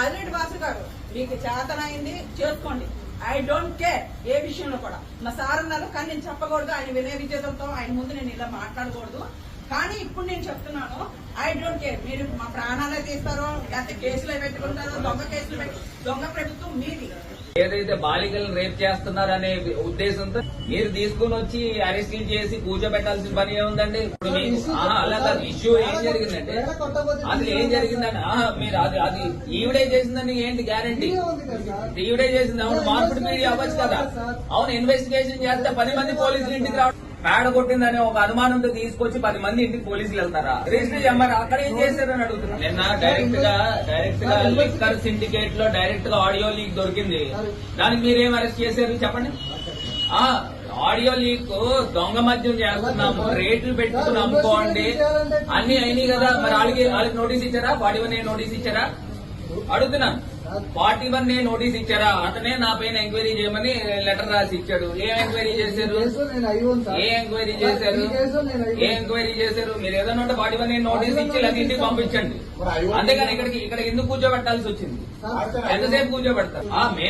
Adireddy boss గారు మీకు చేతనైంది చేసుకోండి. ఐ డోంట్ కేర్ ఏ విషయంలో కూడా. మా సార్ అన్నారు కానీ నేను చెప్పకూడదు, ఆయన వినయ విజేతలతో ఆయన ముందు నేను ఇలా మాట్లాడకూడదు. కానీ ఇప్పుడు నేను చెప్తున్నాను, ఐ డోంట్ కేర్. మీరు మా ప్రాణాలే తీస్తారో లేకపోతే కేసులు పెట్టుకుంటారో, దొంగ కేసులు దొంగ ప్రభుత్వం మీది. ఏదైతే బాలికలను రేప్ చేస్తున్నారనే ఉద్దేశంతో మీరు తీసుకుని వచ్చి అరెస్ట్ చేసి కూర్చోబెట్టాల్సిన పని ఏముందండి? ఇప్పుడు మీకు అలా కాదు, ఇష్యూ ఏం జరిగిందంటే అసలు ఏం జరిగిందండి? మీరు అది ఈవిడే చేసిందని ఏంటి గ్యారంటీ? ఈవిడే చేసింది అవును, మార్పుడు మీడియా అవ్వచ్చు కదా. అవును, ఇన్వెస్టిగేషన్ చేస్తే 10 మంది పోలీసులు ఇంటికి రావడం, పేడ కొట్టిందని ఒక అనుమానంతో తీసుకొచ్చి 10 మంది ఇంటికి పోలీసులు వెళ్తారా? రిజిస్టర్ మరి అక్కడ ఏం చేశారని అడుగుతున్నా. నిన్న డైరెక్ట్ గా లిక్కర్ సిండికేట్ లో డైరెక్ట్ గా ఆడియో లీక్ దొరికింది. దానికి మీరేం అరెస్ట్ చేశారు చెప్పండి? ఆడియో లీక్ దొంగ మద్యం చేస్తున్నాము, రేట్లు పెట్టుకుని అమ్ముకోండి అన్ని అయినాయి కదా. మరి వాళ్ళకి నోటీస్ ఇచ్చారా? 41A నోటీస్ ఇచ్చారా అడుగుతున్నాను. 41A నోటీస్ ఇచ్చారా? అతనే నా పైన ఎంక్వైరీ చేయమని లెటర్ రాసి ఇచ్చాడు. ఏం ఎంక్వైరీ చేశారు? ఏ ఎంక్వైరీ చేశారు? మీరు ఏదైనా ఉంటే 41A నోటీస్ ఇచ్చి లేదా ఇంటికి పంపించండి. అంతేగాని ఇక్కడ ఎందుకు కూర్చోబెట్టాల్సి వచ్చింది? ఎంతసేపు కూర్చోబెడతారు?